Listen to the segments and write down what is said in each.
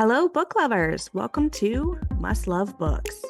Hello, book lovers. Welcome to Must Love Books.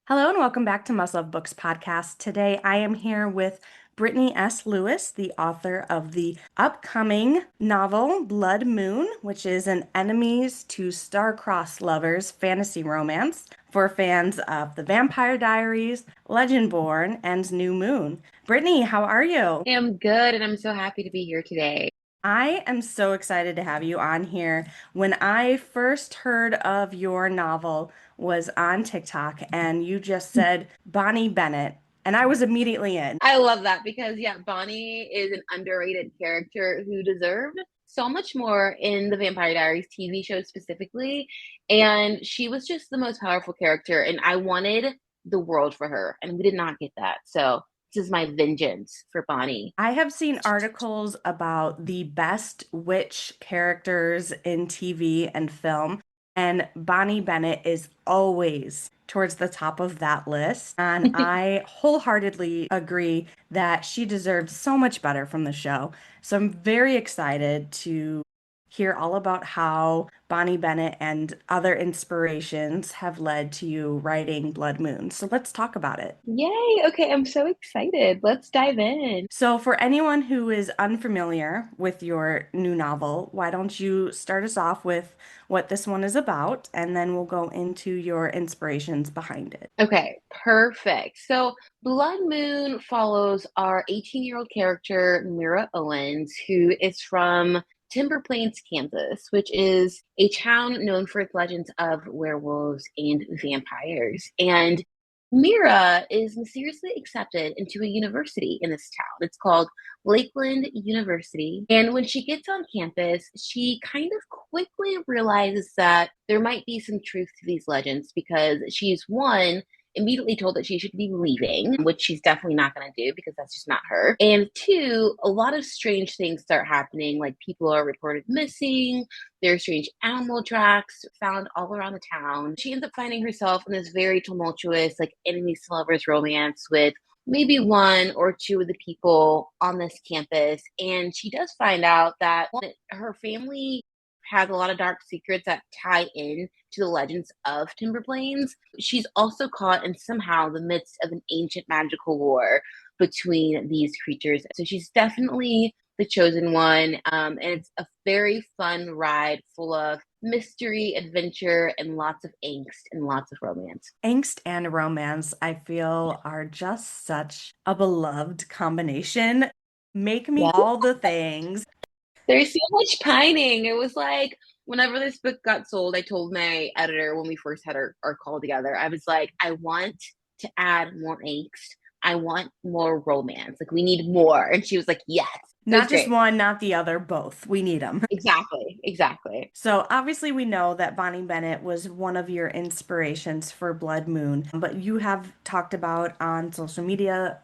Hello, and welcome back to Must Love Books podcast. Today, I am here with Britney S Lewis, the author of the upcoming novel Blood Moon, which is an enemies to star-crossed lovers fantasy romance for fans of The Vampire Diaries, Legendborn, and New Moon. Britney, how are you? I am good, and I'm so happy to be here today. I am so excited to have you on here. When I first heard of your novel was on TikTok and you just said Bonnie Bennett, and I was immediately in. I love that because, yeah, Bonnie is an underrated character who deserved so much more in the Vampire Diaries TV show specifically. And she was just the most powerful character, and I wanted the world for her, and we did not get that. So this is my vengeance for Bonnie. I have seen articles about the best witch characters in TV and film, and Bonnie Bennett is always towards the top of that list. And I wholeheartedly agree that she deserved so much better from the show. So I'm very excited to hear all about how Bonnie Bennett and other inspirations have led to you writing Blood Moon. So let's talk about it. Yay! Okay, I'm so excited. Let's dive in. So, for anyone who is unfamiliar with your new novel, why don't you start us off with what this one is about, and then we'll go into your inspirations behind it. Okay, perfect. So Blood Moon follows our 18-year-old character, Mira Owens, who is from Timber Plains, Kansas, which is a town known for its legends of werewolves and vampires. And Mira is mysteriously accepted into a university in this town. It's called Lakeland University. And when she gets on campus, she kind of quickly realizes that there might be some truth to these legends because she's one, immediately told that she should be leaving, which she's definitely not going to do because that's just not her. And two, a lot of strange things start happening, like people are reported missing, there's strange animal tracks found all around the town. She ends up finding herself in this very tumultuous, like enemies to lovers romance with maybe one or two of the people on this campus. And she does find out that her family has a lot of dark secrets that tie in to the legends of Timber Plains. She's also caught in somehow the midst of an ancient magical war between these creatures. So she's definitely the chosen one. And it's a very fun ride full of mystery, adventure, and lots of angst and lots of romance. Angst and romance, I feel, are just such a beloved combination. Make me Yeah. all the things. There's so much pining. It was like whenever this book got sold, I told my editor when we first had our call together, I was like, I want to add more angst. I want more romance. Like we need more. And she was like, yes. So it's Not just great. one, not the other, both. We need them. Exactly. Exactly. So obviously we know that Bonnie Bennett was one of your inspirations for Blood Moon, but you have talked about on social media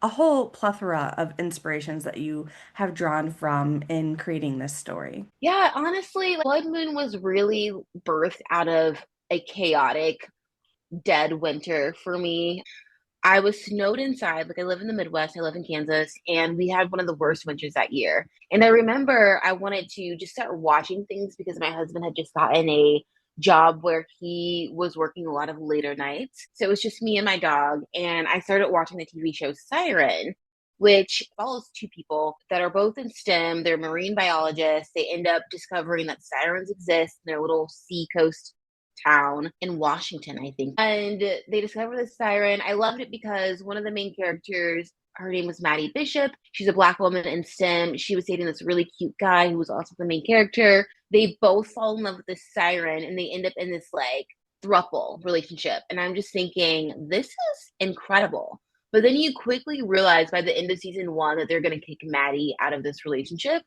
a whole plethora of inspirations that you have drawn from in creating this story. Yeah, honestly, Blood Moon was really birthed out of a chaotic, dead winter for me. I was snowed inside. Like I live in the Midwest, I live in Kansas, and we had one of the worst winters that year. And I remember I wanted to just start watching things because my husband had just gotten a job where he was working a lot of later nights. So it was just me and my dog. And I started watching the TV show Siren, which follows two people that are both in STEM. They're marine biologists. They end up discovering that sirens exist in their little seacoast town in Washington, I think. And they discover this siren. I loved it because one of the main characters, her name was Maddie Bishop. She's a black woman in STEM. She was dating this really cute guy who was also the main character. They both fall in love with this siren and they end up in this like throuple relationship. And I'm just thinking, this is incredible. But then you quickly realize by the end of season one that they're going to kick Maddie out of this relationship.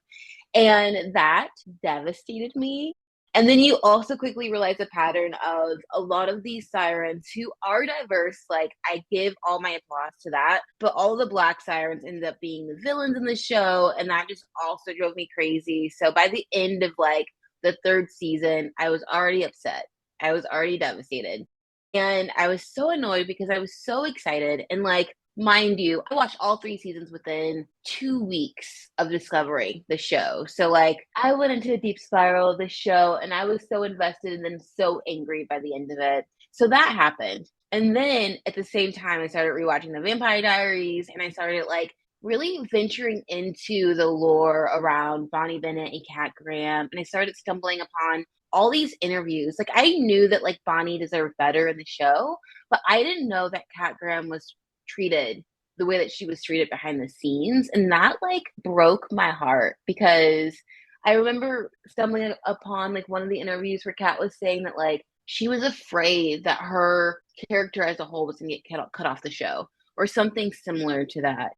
And that devastated me. And then you also quickly realize a pattern of a lot of these sirens who are diverse. Like, I give all my applause to that. But all the black sirens end up being the villains in the show. And that just also drove me crazy. So by the end of like the third season, I was already upset. I was already devastated. And I was so annoyed because I was so excited. And like, mind you, I watched all three seasons within 2 weeks of discovering the show. So like I went into a deep spiral of the show and I was so invested and then so angry by the end of it. So that happened. And then at the same time I started rewatching the Vampire Diaries and I started like really venturing into the lore around Bonnie Bennett and Kat Graham. And I started stumbling upon all these interviews. Like I knew that like Bonnie deserved better in the show, but I didn't know that Kat Graham was treated the way that she was treated behind the scenes. And that like broke my heart because I remember stumbling upon like one of the interviews where Kat was saying that like she was afraid that her character as a whole was going to get cut off the show or something similar to that.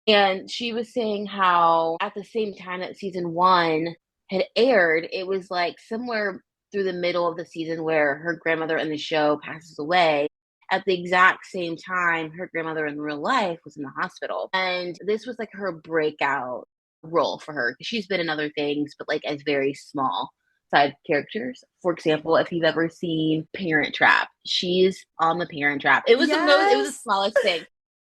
And she was saying how at the same time that season one had aired, it was like somewhere through the middle of the season where her grandmother in the show passes away. At the exact same time, her grandmother in real life was in the hospital. And this was like her breakout role for her. She's been in other things, but like as very small side characters. For example, if you've ever seen Parent Trap, she's on the Parent Trap. It was the Yes. smallest thing.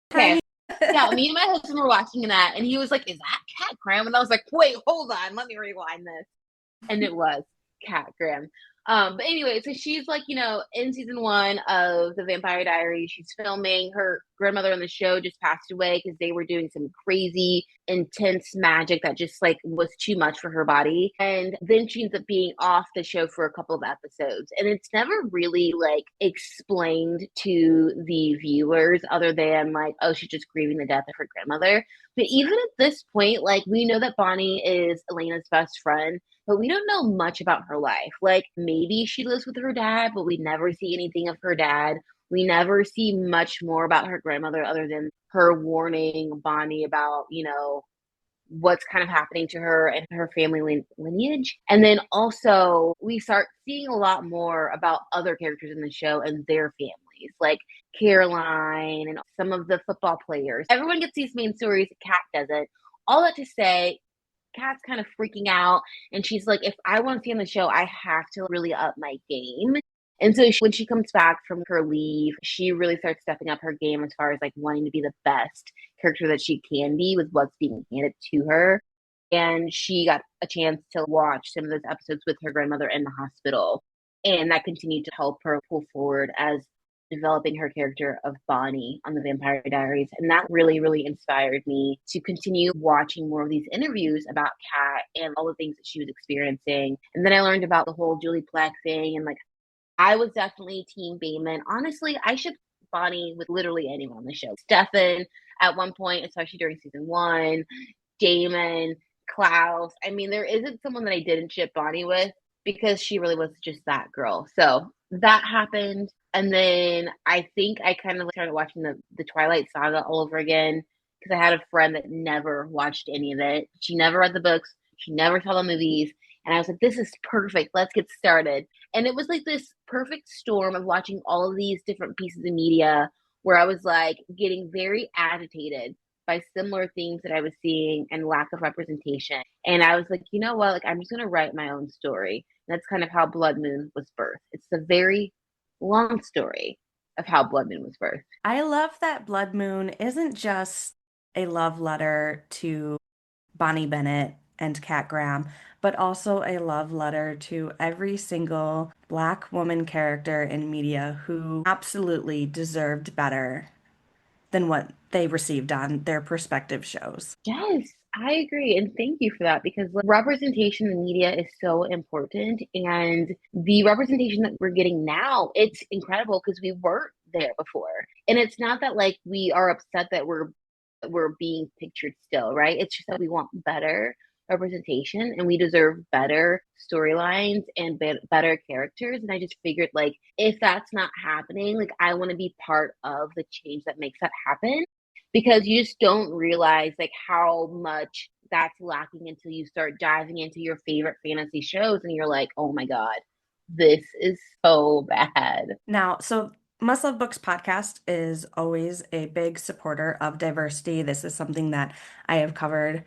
Tiny. Okay, yeah, me and my husband were watching that, and he was like, "Is that Cat Graham?" And I was like, "Wait, hold on, let me rewind this." And it was Cat Graham. But anyway, so she's like, in season one of the Vampire Diaries, she's filming. Her grandmother on the show just passed away because they were doing some crazy, intense magic that just like was too much for her body. And then she ends up being off the show for a couple of episodes. And it's never really like explained to the viewers other than like, oh, she's just grieving the death of her grandmother. But even at this point, like we know that Bonnie is Elena's best friend, but we don't know much about her life. Like maybe she lives with her dad, but we never see anything of her dad. We never see much more about her grandmother other than her warning Bonnie about, what's kind of happening to her and her family lineage. And then also we start seeing a lot more about other characters in the show and their families, like Caroline and some of the football players. Everyone gets these main stories, Kat doesn't. All that to say, Kat's kind of freaking out, and she's like, if I want to see on the show, I have to really up my game. And so when she comes back from her leave, she really starts stepping up her game as far as like wanting to be the best character that she can be with what's being handed to her. And she got a chance to watch some of those episodes with her grandmother in the hospital. And that continued to help her pull forward as developing her character of Bonnie on the Vampire Diaries. And that really, really inspired me to continue watching more of these interviews about Kat and all the things that she was experiencing. And then I learned about the whole Julie Plec thing. And like, I was definitely Team Bayman. Honestly, I shipped Bonnie with literally anyone on the show. Stefan, at one point, especially during season one, Damon, Klaus. I mean, there isn't someone that I didn't ship Bonnie with because she really was just that girl. So that happened. And then I think I kind of started watching the Twilight Saga all over again because I had a friend that never watched any of it. She never read the books. She never saw the movies. And I was like, this is perfect. Let's get started. And it was like this perfect storm of watching all of these different pieces of media where I was like getting very agitated by similar things that I was seeing and lack of representation. And I was like, you know what? Like, I'm just going to write my own story. And that's kind of how Blood Moon was birthed. It's a very long story of how Blood Moon was birthed. I love that Blood Moon isn't just a love letter to Bonnie Bennett and Kat Graham, but also a love letter to every single Black woman character in media who absolutely deserved better than what they received on their prospective shows. Yes, I agree. And thank you for that because like, representation in media is so important. And the representation that we're getting now, it's incredible because we weren't there before. And it's not that like we are upset that we're being pictured still, right? It's just that we want better representation and we deserve better storylines and better characters. And I just figured like if that's not happening, like I want to be part of the change that makes that happen because you just don't realize like how much that's lacking until you start diving into your favorite fantasy shows and you're like, oh my God, this is so bad. Now, so Must Love Books podcast is always a big supporter of diversity. This is something that I have covered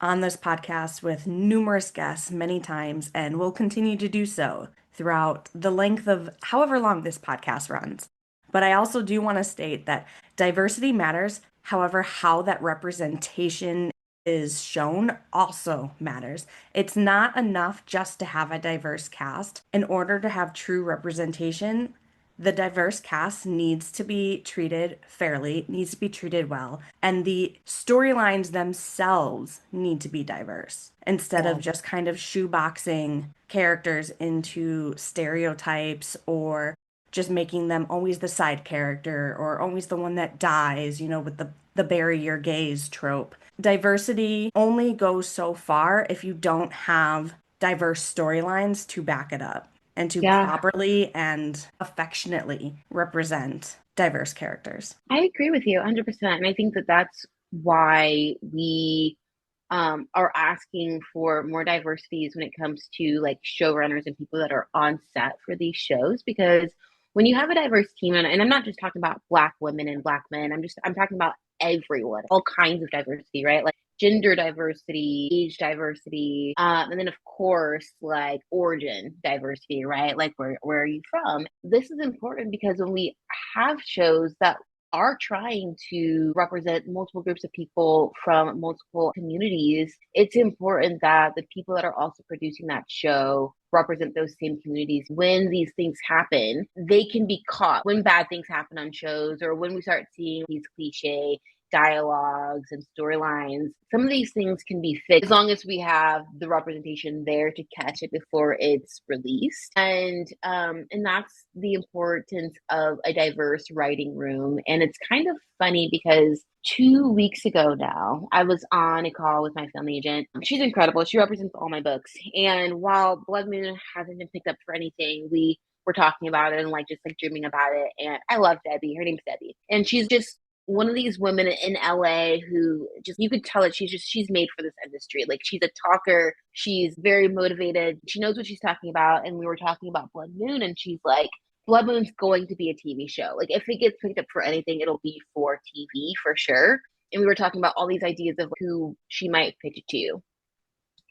on this podcast with numerous guests many times and will continue to do so. throughout the length of however long this podcast runs. But I also do want to state that diversity matters. However, how that representation is shown also matters. It's not enough just to have a diverse cast. In order to have true representation, the diverse cast needs to be treated fairly, needs to be treated well, and the storylines themselves need to be diverse instead of Yeah. just kind of shoeboxing characters into stereotypes or just making them always the side character or always the one that dies, with the bury your gays trope. Diversity only goes so far if you don't have diverse storylines to back it up and to Yeah, properly and affectionately represent diverse characters. I agree with you 100%. And I think that that's why we are asking for more diversities when it comes to like showrunners and people that are on set for these shows. Because when you have a diverse team, and I'm not just talking about Black women and Black men, I'm talking about everyone, all kinds of diversity, right? Like gender diversity, age diversity, and then of course like origin diversity, right? Like where are you from? This is important because when we have shows that are trying to represent multiple groups of people from multiple communities, it's important that the people that are also producing that show represent those same communities. When these things happen, they can be caught when bad things happen on shows or when we start seeing these cliche dialogues and storylines. Some of these things can be fixed as long as we have the representation there to catch it before it's released. And that's the importance of a diverse writing room. And it's kind of funny because 2 weeks ago now, I was on a call with my film agent. She's incredible. She represents all my books. And while Blood Moon hasn't been picked up for anything, we were talking about it and like just like dreaming about it. And I love Debbie. Her name's Debbie. And she's just one of these women in LA who just you could tell that she's made for this industry. Like she's a talker, she's very motivated, she knows what she's talking about. And we were talking about Blood Moon, and she's like, Blood Moon's going to be a TV show. Like if it gets picked up for anything, it'll be for TV for sure. And we were talking about all these ideas of who she might pitch it to.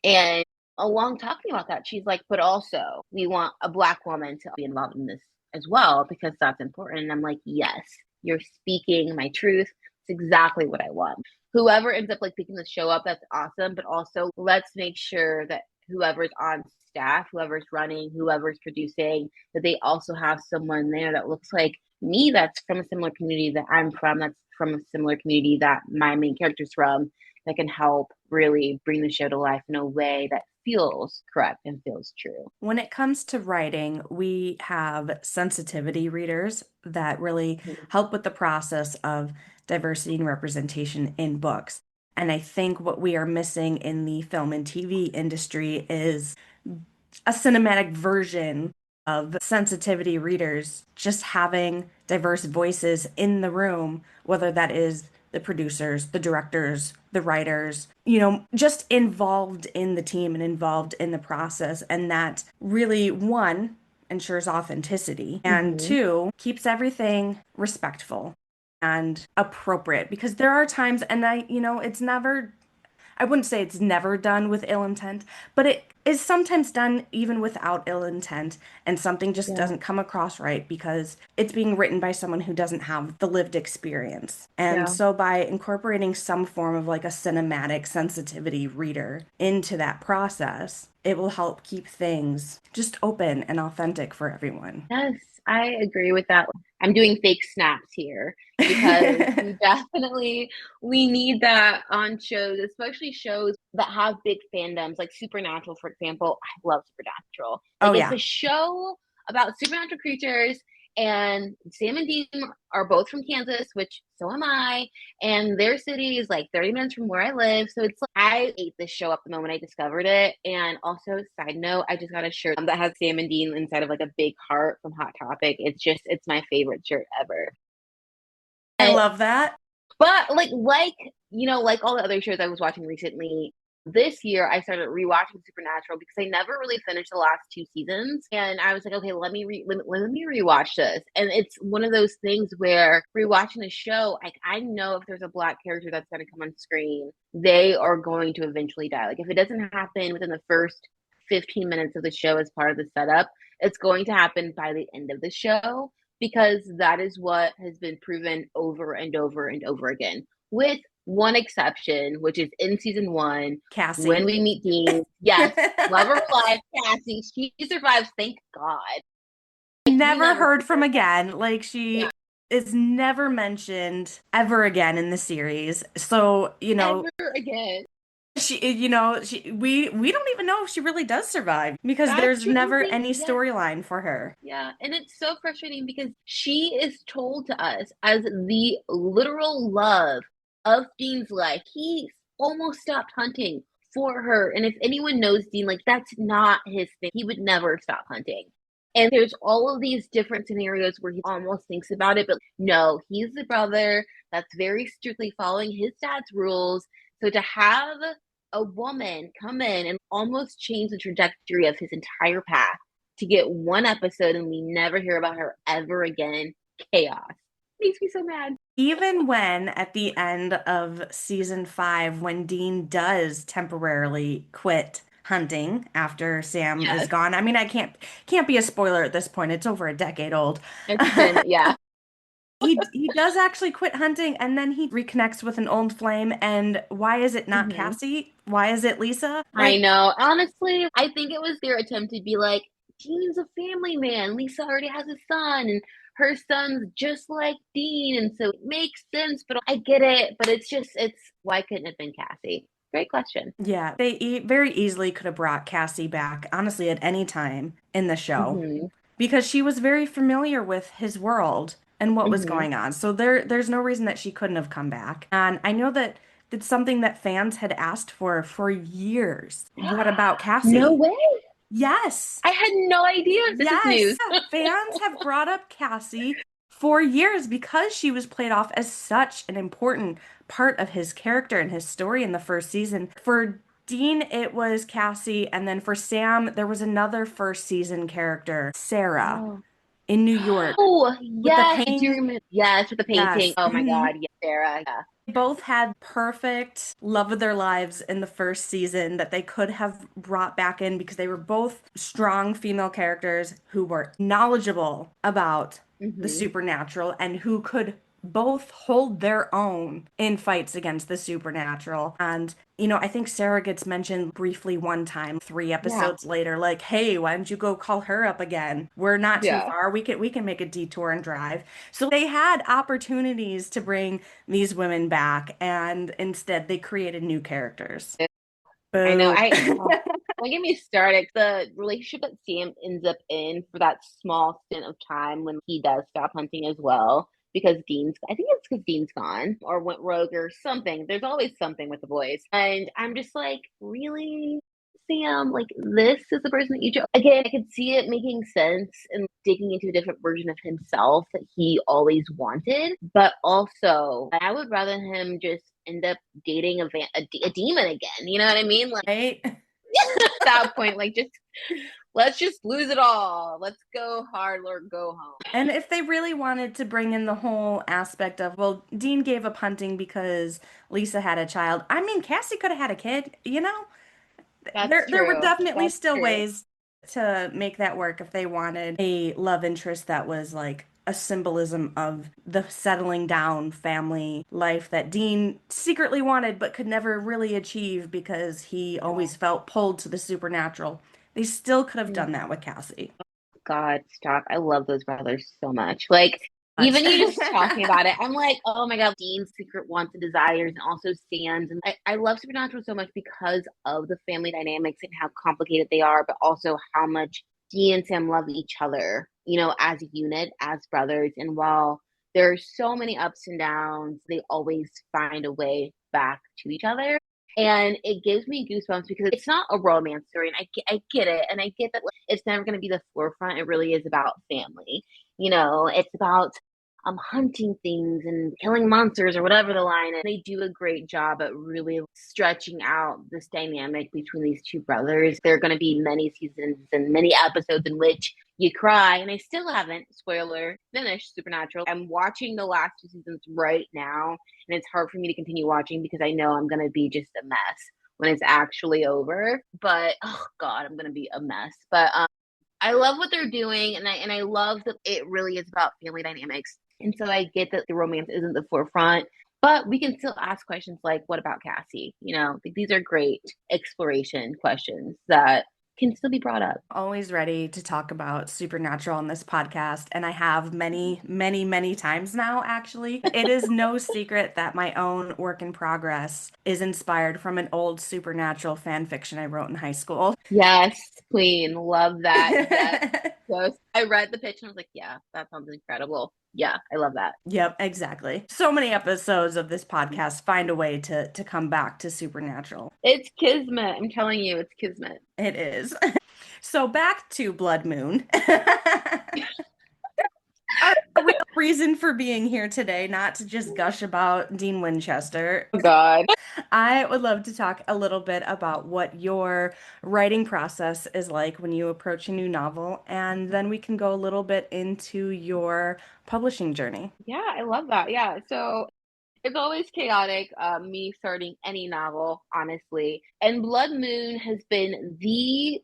And along talking about that, she's like, but also we want a Black woman to be involved in this as well because that's important. And I'm like, yes, you're speaking my truth. It's exactly what I want. Whoever ends up like picking the show up, that's awesome. But also let's make sure that whoever's on staff, whoever's running, whoever's producing, that they also have someone there that looks like me, that's from a similar community that I'm from, that's from a similar community that my main character's from, that can help really bring the show to life in a way that feels correct and feels true. When it comes to writing, we have sensitivity readers that really Mhm. help with the process of diversity and representation in books. And I think what we are missing in the film and TV industry is a cinematic version of sensitivity readers just having diverse voices in the room, whether that is the producers, the directors, the writers, just involved in the team and involved in the process. And that really, one, ensures authenticity, and Mhm. two, keeps everything respectful and appropriate. Because there are times, and it's never, I wouldn't say it's never done with ill intent, but it is sometimes done even without ill intent, and something just Yeah. doesn't come across right because it's being written by someone who doesn't have the lived experience. And Yeah. so by incorporating some form of like a cinematic sensitivity reader into that process, it will help keep things just open and authentic for everyone. Yes, I agree with that. I'm doing fake snaps here because we need that on shows, especially shows that have big fandoms, like Supernatural, for example. I love Supernatural. Oh Like it's yeah. a show about supernatural creatures, and Sam and Dean are both from Kansas, which so am I, and their city is like 30 minutes from where I live. So it's like I ate this show up the moment I discovered it. And also, side note, I just got a shirt that has Sam and Dean inside of like a big heart from Hot Topic. It's my favorite shirt ever. I love that. But like all the other shows I was watching recently, this year I started rewatching Supernatural because I never really finished the last two seasons, and I was like, okay, let me rewatch this. And it's one of those things where rewatching the show, like I know if there's a Black character that's going to come on screen, they are going to eventually die. Like if it doesn't happen within the first 15 minutes of the show as part of the setup, it's going to happen by the end of the show because that is what has been proven over and over and over again, with one exception, which is in season one when Cassie. we meet Dean. Yes, love her life, Cassie. She survives, thank God. Like we Never never heard see from her. again. Like Yeah, she is never mentioned ever again in the series. So, ever again. we don't even know if she really does survive because That's there's true. never See, any yeah, storyline for her. yeah, and it's so frustrating because she is told to us as the literal love of Dean's life. He almost stopped hunting for her. And if anyone knows Dean, like that's not his thing. He would never stop hunting. And there's all of these different scenarios where he almost thinks about it, but no, he's the brother that's very strictly following his dad's rules. So to have a woman come in and almost change the trajectory of his entire path to get one episode and we never hear about her ever again. Chaos. Makes me so mad. Even when at the end of season 5, when Dean does temporarily quit hunting after Sam is Yes. gone. I mean, I can't be a spoiler at this point. It's over a decade old. It's been, yeah. He does actually quit hunting and then he reconnects with an old flame. And why is it not Hmm. Cassie? Why is it Lisa? I Like, know. Honestly, I think it was their attempt to be like, Dean's a family man. Lisa already has a son, and her son's just like Dean. And so it makes sense, but I get it. But it's why couldn't it have been Cassie? Great question. yeah, they very easily could have brought Cassie back, honestly, at any time in the show Hmm. because she was very familiar with his world and what was Hmm. going on. So there's no reason that she couldn't have come back. And I know that it's something that fans had asked for years. What about No Cassie? way. Yes. I had no idea. This is Yes. news. Fans have brought up Cassie for years because she was played off as such an important part of his character and his story in the first season. For Dean, it was Cassie, and then for Sam, there was another first season character, Sarah, Oh. in New York Oh, with the yes, I do pain. remember. Yes, with the painting. Yes. Oh my Mhm. God, yes, Sarah. Yeah. They both had perfect love of their lives in the first season that they could have brought back in because they were both strong female characters who were knowledgeable about the Hmm. supernatural and who could both hold their own in fights against the supernatural. And, I think Sarah gets mentioned briefly one time, 3 episodes later, like, hey, why don't you go call her up again? We're not too Yeah. far. We can make a detour and drive. So they had opportunities to bring these women back, and instead they created new characters. I know. Boo. Don't get me started. The relationship that Sam ends up in for that small stint of time when he does stop hunting as well, because I think it's because Dean's gone or went rogue or something. There's always something with the boys. And I'm just like, really? Sam, like this is the person that you chose. Again, I could see it making sense and digging into a different version of himself that he always wanted. But also, I would rather him just end up dating a demon again. You know what I mean? Like Right? at that point, like just let's just lose it all. Let's go hard or go home. And if they really wanted to bring in the whole aspect of, well, Dean gave up hunting because Lisa had a child. I mean, Cassie could have had a kid. That's There were true. definitely That's still true. ways to make that work if they wanted a love interest that was like a symbolism of the settling down family life that Dean secretly wanted but could never really achieve because he Yeah. always felt pulled to the supernatural. They still could have done that Mhm. with Cassie. God, stop. I love those brothers so much. Like, Much. even you just talking about it, I'm like, oh my God, Dean's secret wants and desires, and also Sam's. And I love Supernatural so much because of the family dynamics and how complicated they are, but also how much Dean and Sam love each other, as a unit, as brothers. And while there's so many ups and downs, they always find a way back to each other. And it gives me goosebumps because it's not a romance story, and I get it, and I get that like, it's never going to be the forefront. It really is about family. It's about hunting things and killing monsters or whatever the line is. They do a great job at really stretching out this dynamic between these two brothers. There are going to be many seasons and many episodes in which you cry, and I still haven't, spoiler, finished Supernatural. I'm watching the last 2 seasons right now, and it's hard for me to continue watching because I know I'm going to be just a mess when it's actually over. But oh God, I'm going to be a mess. But I love what they're doing, and I love that it really is about family dynamics. And so I get that the romance isn't the forefront, but we can still ask questions like, "What about Cassie?" These are great exploration questions that can still be brought up. Always ready to talk about Supernatural on this podcast, and I have many, many, many times now, actually. It is no secret that my own work in progress is inspired from an old Supernatural fan fiction I wrote in high school. Yes, Queen, love that. Yes, so I read the pitch and I was like, "Yeah, that sounds incredible." Yeah, I love that. Yep, exactly. So many episodes of this podcast find a way to come back to Supernatural. It's kismet. I'm telling you, it's kismet. It is. So back to Blood Moon. Our real reason for being here today, not to just gush about Dean Winchester. Oh God. I would love to talk a little bit about what your writing process is like when you approach a new novel, and then we can go a little bit into your publishing journey. Yeah, I love that. Yeah, so it's always chaotic, me starting any novel, honestly. And Blood Moon has been the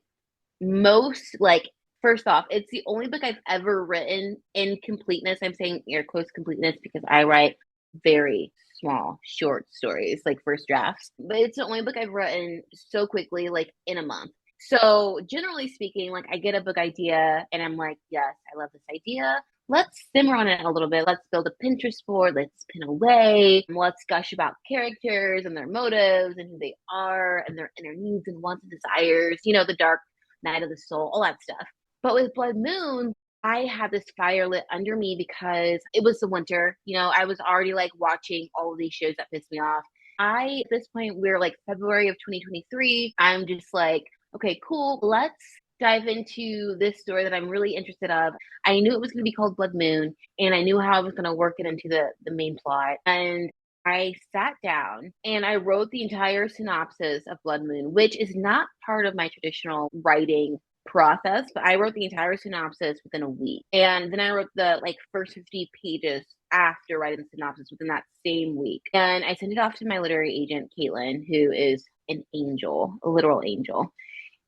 most, like, first off, it's the only book I've ever written in completeness. I'm saying air quotes completeness because I write very small, short stories, like first drafts. But it's the only book I've written so quickly, like in a month. So generally speaking, like I get a book idea and I'm like, yes, I love this idea. Let's simmer on it a little bit. Let's build a Pinterest board. Let's pin away. Let's gush about characters and their motives and who they are and their inner needs and wants and desires. The dark night of the soul, all that stuff. But with Blood Moon, I had this fire lit under me because it was the winter. I was already like watching all of these shows that pissed me off. At this point, we're like February of 2023. I'm just like, okay, cool. Let's dive into this story that I'm really interested of. I knew it was going to be called Blood Moon, and I knew how I was going to work it into the main plot. And I sat down and I wrote the entire synopsis of Blood Moon, which is not part of my traditional writing process, but I wrote the entire synopsis within a week. And then I wrote the like first 50 pages after writing the synopsis within that same week. And I sent it off to my literary agent, Caitlin, who is an angel, a literal angel.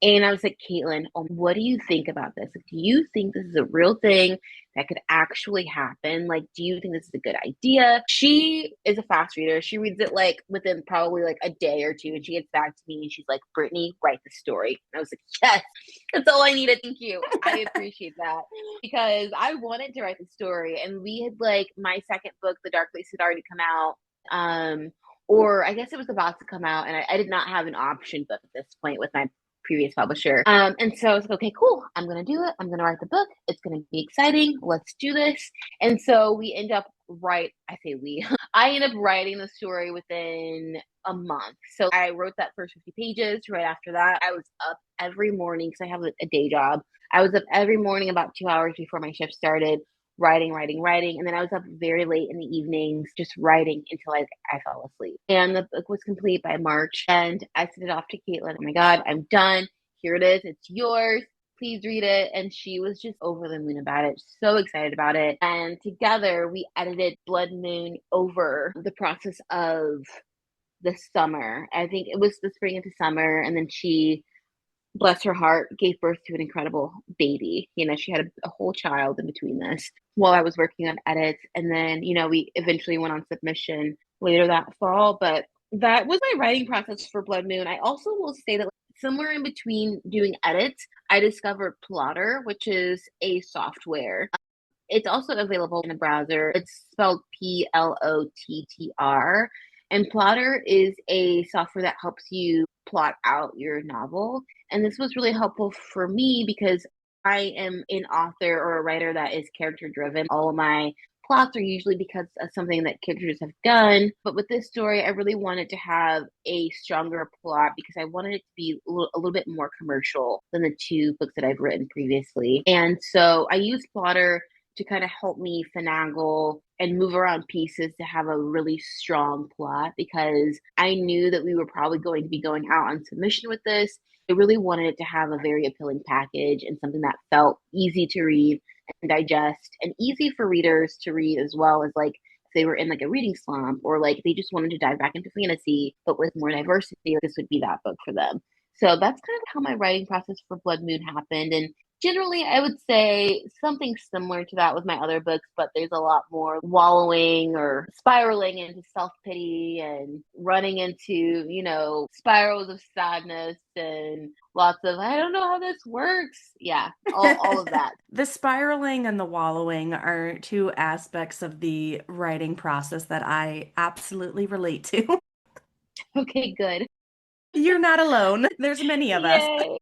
And I was like, Caitlin, what do you think about this? Like, do you think this is a real thing that could actually happen? Like, do you think this is a good idea? She is a fast reader. She reads it like within probably like a day or two. And she gets back to me and she's like, Brittany, write the story. And I was like, yes, that's all I needed. Thank you. I appreciate that because I wanted to write the story. And we had like my second book, The Dark Place, had already come out. Or I guess it was about to come out. And I did not have an option book at this point with my previous publisher. And so I was like, okay, cool. I'm going to do it. I'm going to write the book. It's going to be exciting. Let's do this. And so we end up I end up writing the story within a month. So I wrote that first 50 pages. Right after that, I was up every morning because I have a day job. I was up every morning about 2 hours before my shift started, writing, writing, writing. And then I was up very late in the evenings, just writing until I fell asleep. And the book was complete by March. And I sent it off to Caitlin. Oh my God, I'm done. Here it is. It's yours. Please read it. And she was just over the moon about it, so excited about it. And together we edited Blood Moon over the process of the summer. I think it was the spring into summer. And then she, bless her heart, gave birth to an incredible baby. She had a whole child in between this while I was working on edits. And then, we eventually went on submission later that fall. But that was my writing process for Blood Moon. I also will say that somewhere in between doing edits, I discovered Plotter, which is a software. It's also available in a browser. It's spelled Plottr. And Plotter is a software that helps you plot out your novel. And this was really helpful for me because I am an author or a writer that is character driven. All of my plots are usually because of something that characters have done. But with this story, I really wanted to have a stronger plot because I wanted it to be a little bit more commercial than the two books that I've written previously. And so I used Plotter to kind of help me finagle and move around pieces to have a really strong plot because I knew that we were probably going to be going out on submission with this. I really wanted it to have a very appealing package and something that felt easy to read and digest and easy for readers to read as well as like if they were in like a reading slump or like they just wanted to dive back into fantasy but with more diversity, this would be that book for them. So that's kind of how my writing process for Blood Moon happened. And Generally, I would say something similar to that with my other books, but there's a lot more wallowing or spiraling into self-pity and running into, spirals of sadness and lots of, I don't know how this works. Yeah, all of that. The spiraling and the wallowing are two aspects of the writing process that I absolutely relate to. Okay, good. You're not alone. There's many of us. Yay.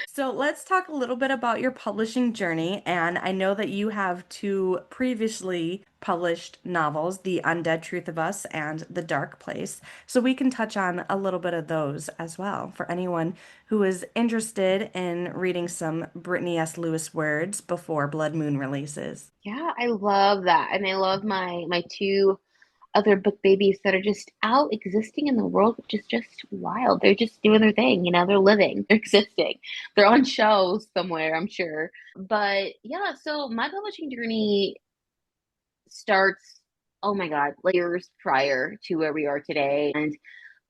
So let's talk a little bit about your publishing journey. And I know that you have two previously published novels, The Undead Truth of Us and The Dark Place. So we can touch on a little bit of those as well for anyone who is interested in reading some Britney S Lewis words before Blood Moon releases. Yeah, I love that. And I love my two other book babies that are just out existing in the world, which is just wild. They're just doing their thing, they're living, they're existing. They're on shelves somewhere, I'm sure. But yeah, so my publishing journey starts, oh my God, like years prior to where we are today. And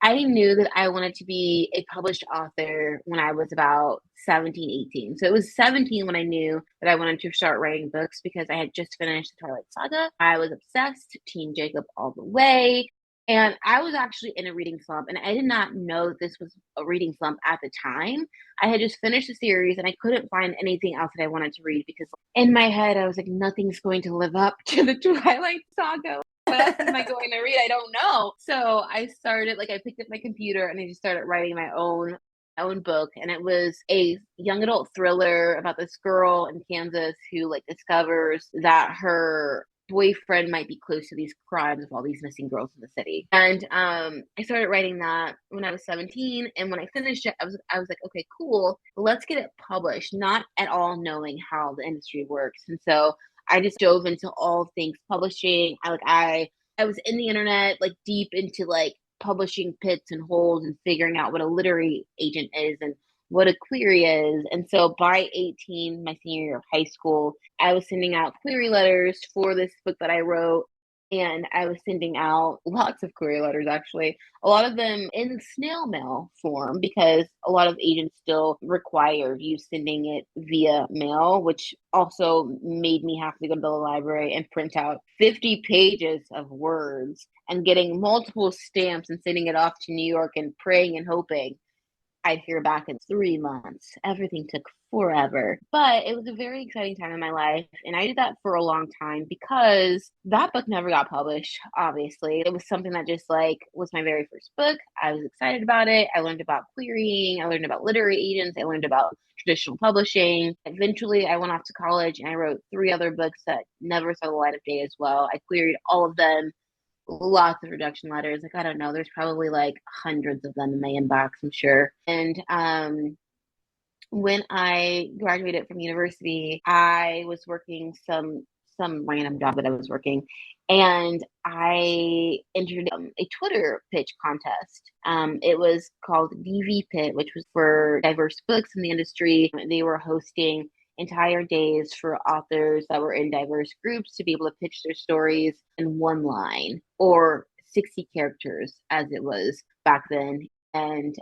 I knew that I wanted to be a published author when I was about 17, 18. So it was 17 when I knew that I wanted to start writing books because I had just finished the Twilight Saga. I was obsessed, Team Jacob all the way. And I was actually in a reading slump, and I did not know that this was a reading slump at the time. I had just finished the series, and I couldn't find anything else that I wanted to read because in my head, I was like, nothing's going to live up to the Twilight Saga. What else am I going to read? I don't know. So I started, like, I picked up my computer and I just started writing my own book, and it was a young adult thriller about this girl in Kansas who like discovers that her boyfriend might be close to these crimes of all these missing girls in the city. And I started writing that when I was 17, and when I finished it, I was like, okay, cool, let's get it published, not at all knowing how the industry works. And so I just dove into all things publishing. I was in the internet, like deep into like publishing pits and holes and figuring out what a literary agent is and what a query is. And so by 18, my senior year of high school, I was sending out query letters for this book that I wrote. And I was sending out lots of query letters, actually, a lot of them in snail mail form because a lot of agents still require you sending it via mail, which also made me have to go to the library and print out 50 pages of words and getting multiple stamps and sending it off to New York and praying and hoping I'd hear back in 3 months. Everything took forever, but it was a very exciting time in my life. And I did that for a long time because that book never got published, obviously. It was something that just like was my very first book. I was excited about it. I learned about querying, I learned about literary agents, I learned about traditional publishing. Eventually, I went off to college and I wrote three other books that never saw the light of day as well. I queried all of them, lots of rejection letters. Like, I don't know, there's probably like hundreds of them in my inbox, I'm sure. And when I graduated from university, I was working some random job that I was working, and I entered a Twitter pitch contest. It was called DV Pit, which was for diverse books in the industry. They were hosting entire days for authors that were in diverse groups to be able to pitch their stories in one line or 60 characters as it was back then. And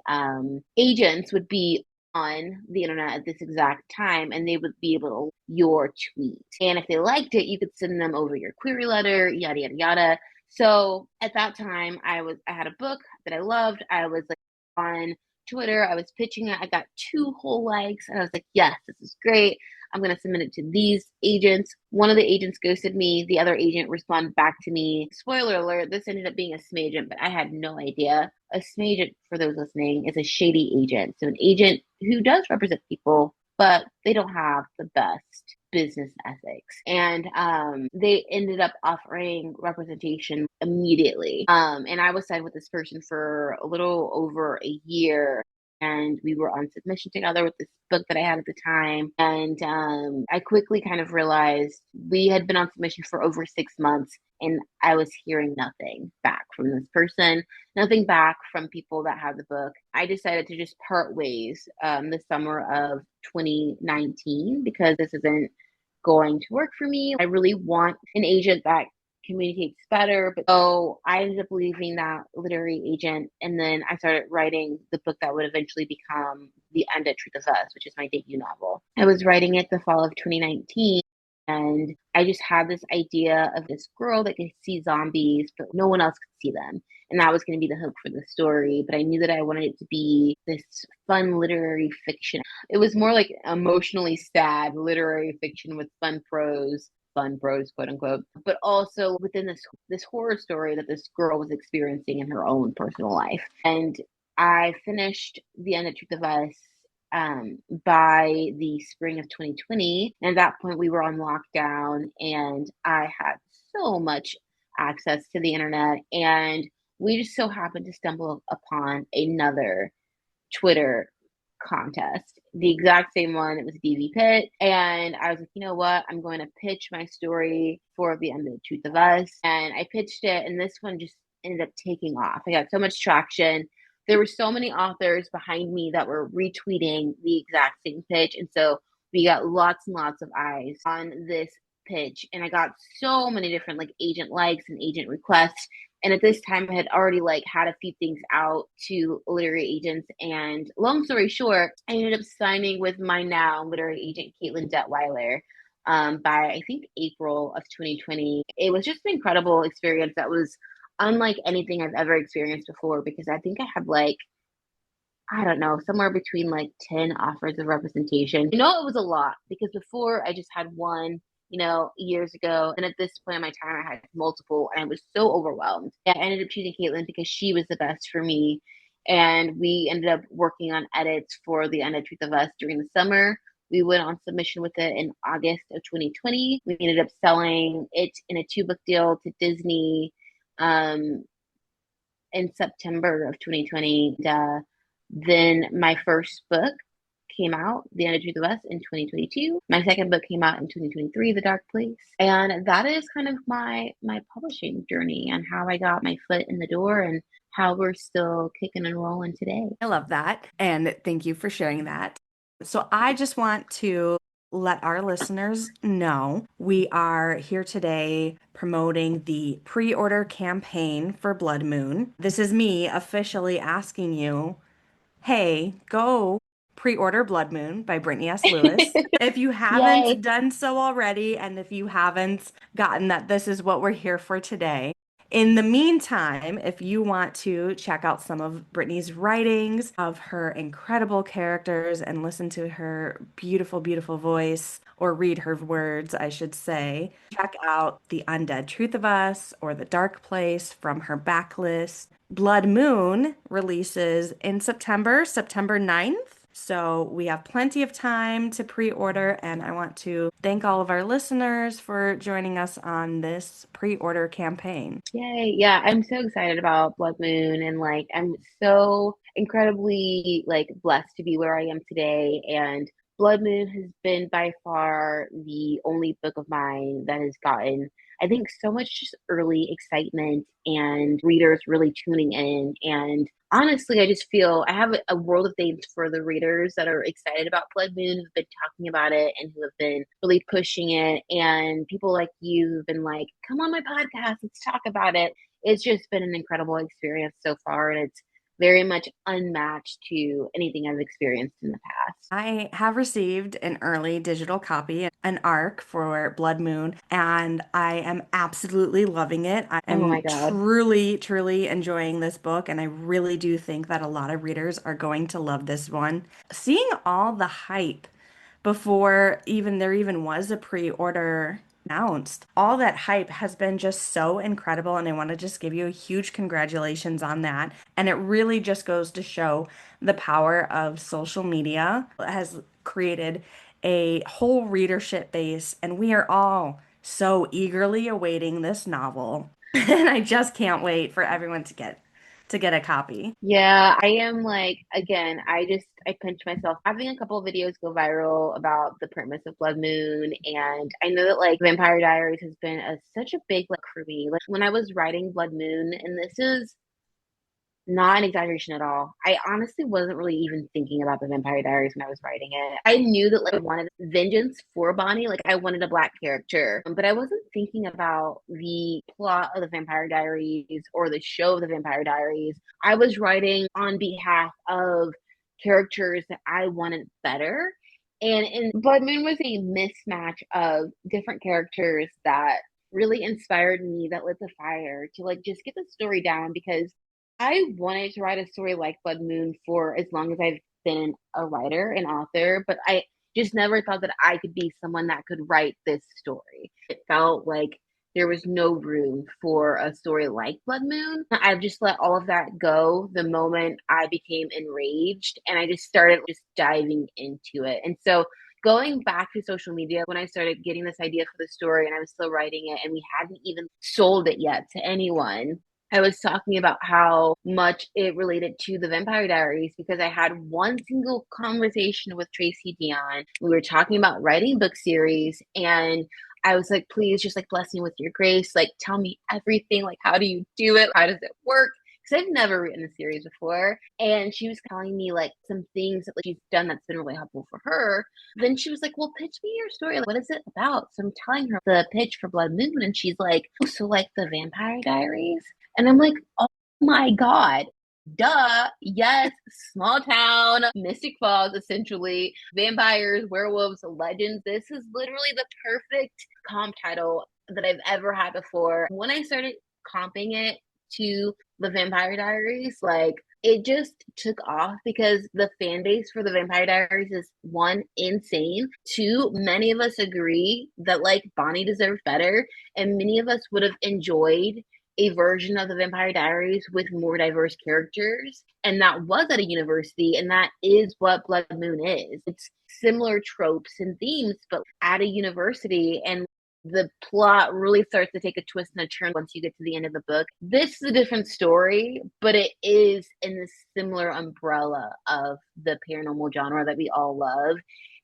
agents would be on the internet at this exact time and they would be able to your tweet. And if they liked it, you could send them over your query letter, yada yada yada. So at that time I had a book that I loved. I was like on Twitter, I was pitching it. I got 2 whole likes and I was like, yes, this is great. I'm going to submit it to these agents. One of the agents ghosted me. The other agent responded back to me. Spoiler alert, this ended up being a SME agent, but I had no idea. A SME agent, for those listening, is a shady agent. So an agent who does represent people, but they don't have the best business ethics. And they ended up offering representation immediately. And I was signed with this person for a little over a year. And we were on submission together with this book that I had at the time. And I quickly kind of realized we had been on submission for over 6 months, and I was hearing nothing back from this person, nothing back from people that had the book. I decided to just part ways the summer of 2019 because this isn't going to work for me. I really want an agent that communicates better. But so I ended up leaving that literary agent, and then I started writing the book that would eventually become The Undead Truth of Us, which is my debut novel. I was writing it the fall of 2019. And I just had this idea of this girl that could see zombies, but no one else could see them. And that was going to be the hook for the story. But I knew that I wanted it to be this fun literary fiction. It was more like emotionally sad literary fiction with fun prose, quote unquote, but also within this horror story that this girl was experiencing in her own personal life. And I finished The End of Truth of Us by the spring of 2020. And at that point, we were on lockdown, and I had so much access to the internet. And we just so happened to stumble upon another Twitter contest, the exact same one. It was DV Pit. And I was like, you know what? I'm going to pitch my story for The End of the Truth of Us. And I pitched it, and this one just ended up taking off. I got so much traction. There were so many authors behind me that were retweeting the exact same pitch. And so we got lots and lots of eyes on this pitch. And I got so many different like agent likes and agent requests. And at this time, I had already like had a few things out to literary agents. And long story short, I ended up signing with my now literary agent, Caitlin Detweiler, by I think April of 2020. It was just an incredible experience that was unlike anything I've ever experienced before, because I think I had like, I don't know, somewhere between like 10 offers of representation. You know, it was a lot because before I just had one, years ago. And at this point in my time, I had multiple, and I was so overwhelmed. I ended up choosing Caitlin because she was the best for me. And we ended up working on edits for The Undead Truth of Us during the summer. We went on submission with it in August of 2020. We ended up selling it in a 2-book deal to Disney um, in September of 2020. Then my first book came out, The End of Truth of Us, in 2022. My second book came out in 2023, The Dark Place. And that is kind of my publishing journey and how I got my foot in the door and how we're still kicking and rolling today. I love that. And thank you for sharing that. So I just want to let our listeners know we are here today promoting the pre-order campaign for Blood Moon. This is me officially asking you, hey, go pre-order Blood Moon by Britney S Lewis. If you Yay. haven't done so already, and if you haven't gotten that this is what we're here for today. In the meantime, if you want to check out some of Britney's writings of her incredible characters and listen to her beautiful, beautiful voice, or read her words, I should say, check out The Undead Truth of Us or The Dark Place from her backlist. Blood Moon releases in September, September 9th. So we have plenty of time to pre-order, and I want to thank all of our listeners for joining us on this pre-order campaign. Yay. Yeah, I'm so excited about Blood Moon, and like I'm so incredibly like blessed to be where I am today. And Blood Moon has been by far the only book of mine that has gotten, I think, so much just early excitement and readers really tuning in. And honestly, I just feel I have a world of thanks for the readers that are excited about Blood Moon, who've been talking about it and who have been really pushing it. And people like you who've been like, come on my podcast, let's talk about it. It's just been an incredible experience so far. And it's very much unmatched to anything I've experienced in the past. I have received an early digital copy, an ARC for Blood Moon, and I am absolutely loving it. I Oh my am God. truly, truly enjoying this book, and I really do think that a lot of readers are going to love this one. Seeing all the hype before there even was a pre-order announced. All that hype has been just so incredible, and I want to just give you a huge congratulations on that. And it really just goes to show the power of social media. It has created a whole readership base, and we are all so eagerly awaiting this novel. And I just can't wait for everyone to get a copy. Yeah, I am like, again, I pinch myself having a couple of videos go viral about the premise of Blood Moon. And I know that like Vampire Diaries has been such a big like for me. Like when I was writing Blood Moon, and this is not an exaggeration at all. I honestly wasn't really even thinking about the Vampire Diaries when I was writing it. I knew that like I wanted vengeance for Bonnie, like I wanted a black character, but I wasn't thinking about the plot of the Vampire Diaries or the show of the Vampire Diaries, I was writing on behalf of characters that I wanted better. And in Blood Moon was a mismatch of different characters that really inspired me, that lit the fire to like just get the story down, because I wanted to write a story like Blood Moon for as long as I've been a writer and author, but I just never thought that I could be someone that could write this story. It felt like there was no room for a story like Blood Moon. I've just let all of that go the moment I became enraged, and I just started just diving into it. And so going back to social media, when I started getting this idea for the story and I was still writing it and we hadn't even sold it yet to anyone, I was talking about how much it related to the Vampire Diaries because I had one single conversation with Tracy Dion. We were talking about writing book series, and I was like, please just like bless me with your grace. Like, tell me everything. Like, how do you do it? How does it work? Because I've never written a series before. And she was telling me like some things that like, she's done that's been really helpful for her. Then she was like, well, pitch me your story. Like, what is it about? So I'm telling her the pitch for Blood Moon. And she's like, oh, so like the Vampire Diaries? And I'm like, oh my God, duh. Yes, small town, Mystic Falls, essentially. Vampires, werewolves, legends. This is literally the perfect comp title that I've ever had before. When I started comping it to the Vampire Diaries, like it just took off because the fan base for the Vampire Diaries is one, insane. Two, many of us agree that like Bonnie deserved better, and many of us would have enjoyed a version of the Vampire Diaries with more diverse characters. And that was at a university, and that is what Blood Moon is. It's similar tropes and themes, but at a university, and the plot really starts to take a twist and a turn once you get to the end of the book. This is a different story, but it is in the similar umbrella of the paranormal genre that we all love.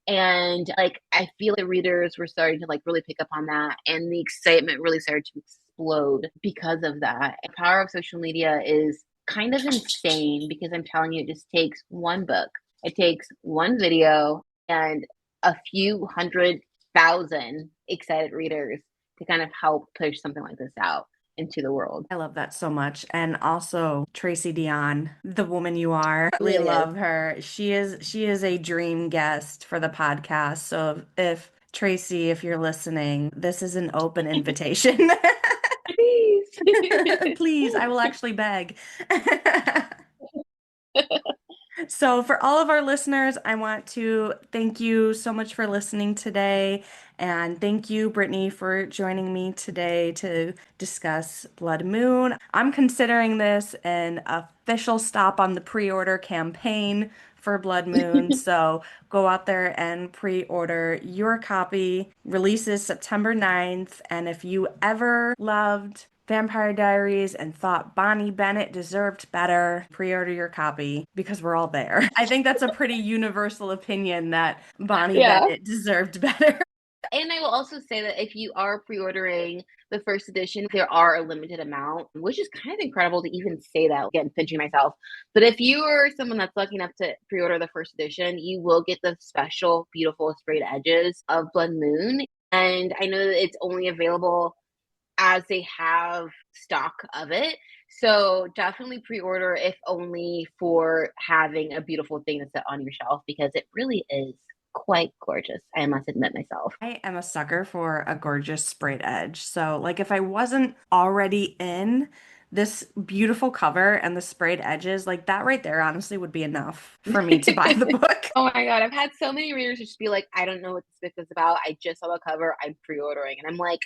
And like I feel the readers were starting to like really pick up on that, and the excitement really started to explode because of that. The power of social media is kind of insane because I'm telling you, it just takes one book, it takes one video, and a few 100,000 excited readers to kind of help push something like this out into the world. I love that so much. And also Tracy Dion, the woman you are. It Really really is. love her. She is a dream guest for the podcast. So if Tracy, if you're listening, this is an open invitation. Please. Please, I will actually beg. So, for all of our listeners, I want to thank you so much for listening today. And thank you, Brittany, for joining me today to discuss Blood Moon. I'm considering this an official stop on the pre-order campaign for Blood Moon. So, go out there and pre-order your copy. Releases September 9th. And if you ever loved Vampire Diaries and thought Bonnie Bennett deserved better, pre-order your copy because we're all there. I think that's a pretty universal opinion that Bonnie Yeah. Bennett deserved better. And I will also say that if you are pre-ordering the first edition, there are a limited amount, which is kind of incredible to even say that, again, pinching myself. But if you are someone that's lucky enough to pre-order the first edition, you will get the special, beautiful sprayed edges of Blood Moon. And I know that it's only available as they have stock of it. So definitely pre-order, if only for having a beautiful thing to sit on your shelf, because it really is quite gorgeous, I must admit myself. I am a sucker for a gorgeous sprayed edge. So, like, if I wasn't already in this beautiful cover and the sprayed edges, like that right there, honestly, would be enough for me to buy the book. Oh my God, I've had so many readers just be like, I don't know what this book is about. I just saw the cover. I'm pre-ordering. And I'm like,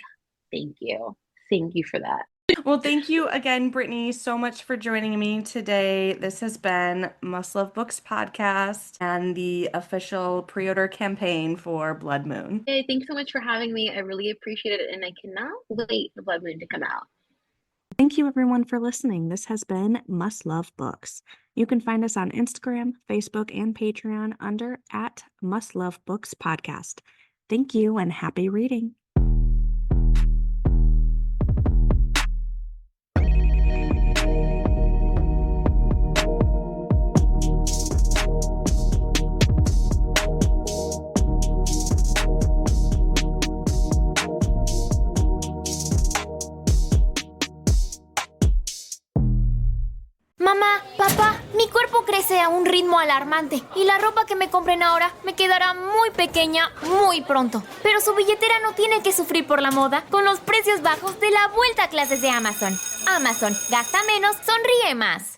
thank you. Thank you for that. Well, thank you again, Brittany, so much for joining me today. This has been Must Love Books podcast and the official pre-order campaign for Blood Moon. Hey, thanks so much for having me. I really appreciate it. And I cannot wait for Blood Moon to come out. Thank you, everyone, for listening. This has been Must Love Books. You can find us on Instagram, Facebook, and Patreon under @Must Love Books podcast. Thank you and happy reading. crece a un ritmo alarmante y la ropa que me compren ahora me quedará muy pequeña muy pronto. Pero su billetera no tiene que sufrir por la moda con los precios bajos de la vuelta a clases de Amazon. Amazon, gasta menos, sonríe más.